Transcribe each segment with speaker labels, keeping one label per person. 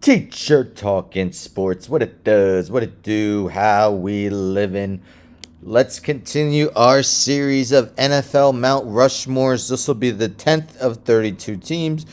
Speaker 1: Teacher talking sports, what it does, what it do, how we living. Let's continue our series of NFL Mount Rushmores. This will be the 10th of 32 teams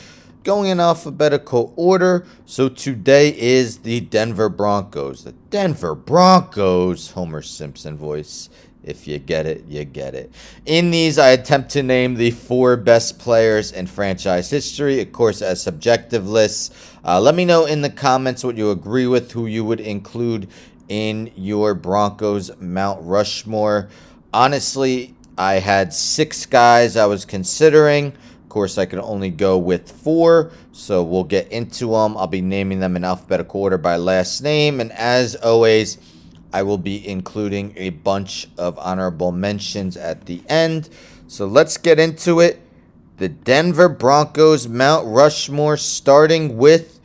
Speaker 1: going in alphabetical order. So today is the Denver Broncos. The Denver Broncos, Homer Simpson voice. If you get it, you get it. In these, I attempt to name the 4 best players in franchise history, of course, as subjective lists. Let me know in the comments what you agree with, who you would include in your Broncos Mount Rushmore. Honestly, I had 6 guys I was considering. Of course, I can only go with 4, so we'll get into them. I'll be naming them in alphabetical order by last name, and as always, I will be including a bunch of honorable mentions at the end. So let's get into it. The Denver Broncos Mount Rushmore, starting with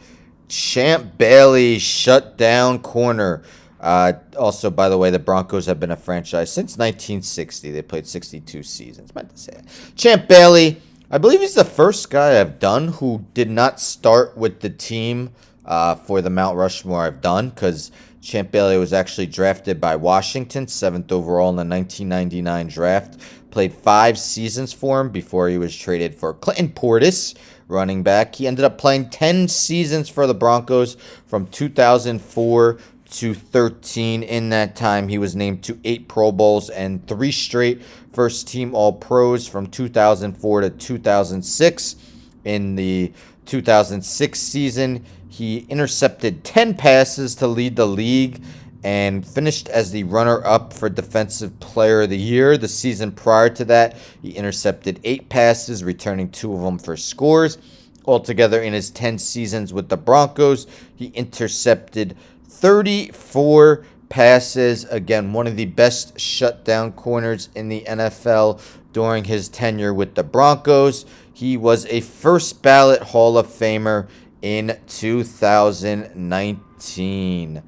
Speaker 1: Champ Bailey, shutdown corner. Also, by the way, the Broncos have been a franchise since 1960. They played 62 seasons. Meant to say that. Champ Bailey, I believe he's the first guy I've done who did not start with the team for the Mount Rushmore I've done, because Champ Bailey was actually drafted by Washington, 7th overall in the 1999 draft. Played 5 seasons for him before he was traded for Clinton Portis, running back. He ended up playing 10 seasons for the Broncos from 2004 to 13. In that time, he was named to 8 Pro Bowls and 3 straight first-team All-Pros from 2004 to 2006. In the 2006 season, he intercepted 10 passes to lead the league and finished as the runner-up for Defensive Player of the Year. The season prior to that, he intercepted 8 passes, returning 2 of them for scores. Altogether, in his 10 seasons with the Broncos, he intercepted 34 passes. Again, one of the best shutdown corners in the NFL during his tenure with the Broncos. He was a first ballot Hall of Famer in 2019.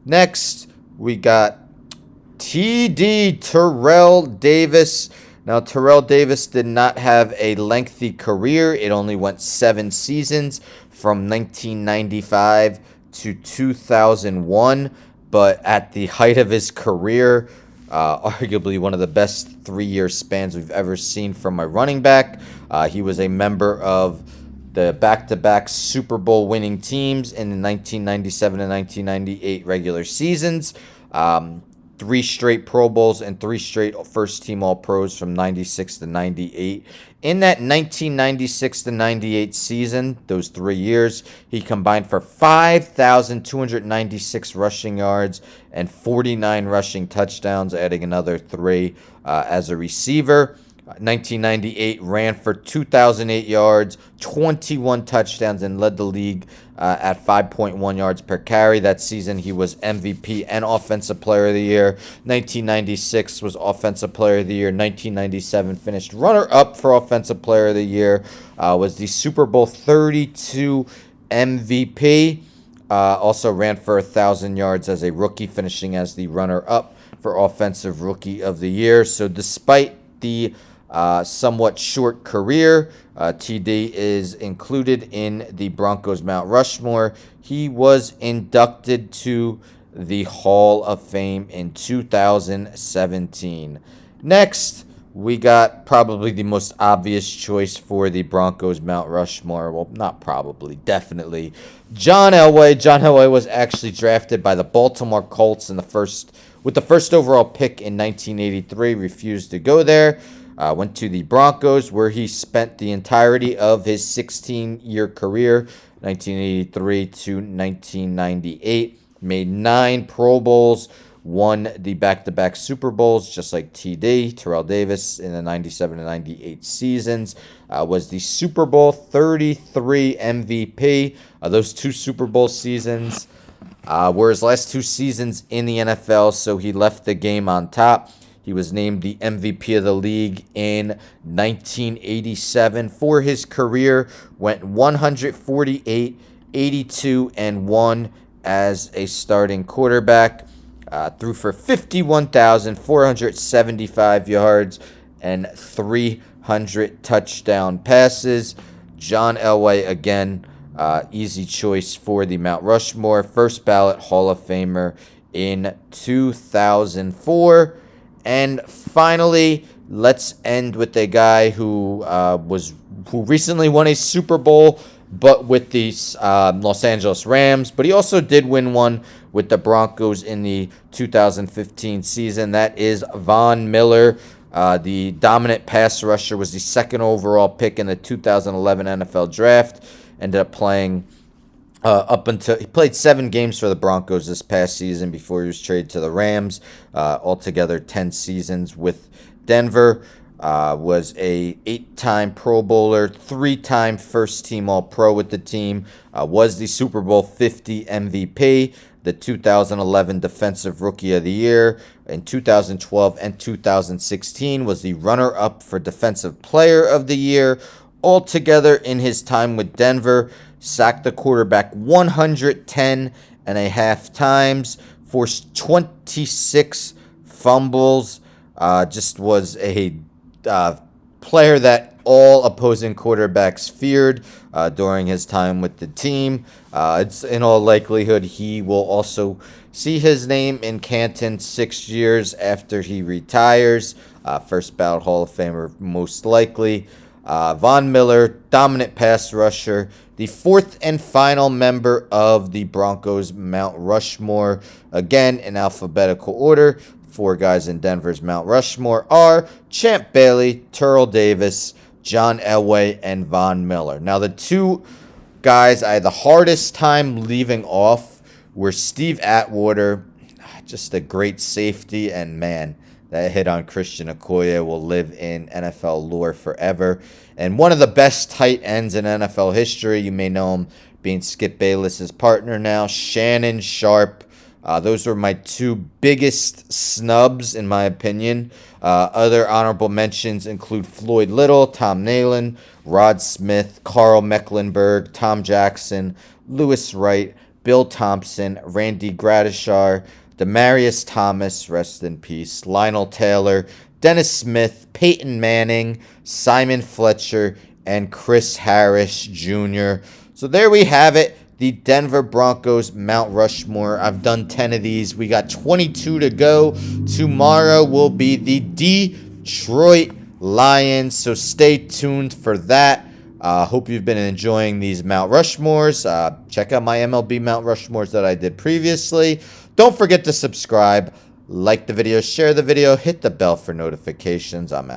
Speaker 1: Next, we got TD, Terrell Davis. Now, Terrell Davis did not have a lengthy career. It only went 7 seasons from 1995 to 2001. But at the height of his career, arguably one of the best 3-year spans we've ever seen from a running back. He was a member of the back-to-back Super Bowl winning teams in the 1997 and 1998 regular seasons. 3 straight Pro Bowls and 3 straight first-team All-Pros from 96 to 98. In that 1996 to 98 season, those 3 years, he combined for 5,296 rushing yards and 49 rushing touchdowns, adding another 3 as a receiver. 1998 ran for 2,008 yards, 21 touchdowns, and led the league at 5.1 yards per carry. That season, he was MVP and Offensive Player of the Year. 1996 was Offensive Player of the Year. 1997 finished runner-up for Offensive Player of the Year. Was the Super Bowl 32 MVP. Also ran for 1,000 yards as a rookie, finishing as the runner-up for Offensive Rookie of the Year. So despite the somewhat short career, TD is included in the Broncos Mount Rushmore. He was inducted to the Hall of Fame in 2017. Next, we got probably the most obvious choice for the Broncos Mount Rushmore. Well, not probably, definitely. John Elway. John Elway was actually drafted by the Baltimore Colts with the first overall pick in 1983. Refused to go there. Went to the Broncos, where he spent the entirety of his 16-year career, 1983 to 1998. Made 9 Pro Bowls, won the back-to-back Super Bowls, just like TD, Terrell Davis, in the 97 and 98 seasons. Was the Super Bowl 33 MVP. Those 2 Super Bowl seasons were his last 2 seasons in the NFL, so he left the game on top. He was named the MVP of the league in 1987. For his career, went 148, 82, and 1 as a starting quarterback. Threw for 51,475 yards and 300 touchdown passes. John Elway, again, Easy choice for the Mount Rushmore. First ballot Hall of Famer in 2004. And finally, let's end with a guy who recently won a Super Bowl, but with the Los Angeles Rams. But he also did win one with the Broncos in the 2015 season. That is Von Miller. The dominant pass rusher, was the second overall pick in the 2011 NFL Draft. Ended up playing up until he played 7 games for the Broncos this past season before he was traded to the Rams. Altogether 10 seasons with Denver. Was a 8-time Pro Bowler, 3-time first-team All-Pro with the team. Was the Super Bowl 50 MVP, the 2011 Defensive Rookie of the Year. In 2012 and 2016 was the runner-up for Defensive Player of the Year. Altogether in his time with Denver, sacked the quarterback 110 and a half times, forced 26 fumbles. Just was a player that all opposing quarterbacks feared during his time with the team. It's in all likelihood he will also see his name in Canton 6 years after he retires. First ballot Hall of Famer most likely. Von Miller, dominant pass rusher, the 4th and final member of the Broncos Mount Rushmore. Again, in alphabetical order, 4 guys in Denver's Mount Rushmore are Champ Bailey, Terrell Davis, John Elway, and Von Miller. Now, the 2 guys I had the hardest time leaving off were Steve Atwater, just a great safety, and man, that hit on Christian Okoye will live in NFL lore forever. And one of the best tight ends in NFL history. You may know him being Skip Bayless's partner now, Shannon Sharp. Those were my 2 biggest snubs, in my opinion. Other honorable mentions include Floyd Little, Tom Nalen, Rod Smith, Carl Mecklenburg, Tom Jackson, Lewis Wright, Bill Thompson, Randy Gradishar, Demarius Thomas, rest in peace, Lionel Taylor, Dennis Smith, Peyton Manning, Simon Fletcher, and Chris Harris Jr. So there we have it, the Denver Broncos Mount Rushmore. I've done 10 of these. We got 22 to go. Tomorrow will be the Detroit Lions, so stay tuned for that. Hope you've been enjoying these Mount Rushmores. Check out my MLB Mount Rushmores that I did previously. Don't forget to subscribe, like the video, share the video, hit the bell for notifications. I'm out.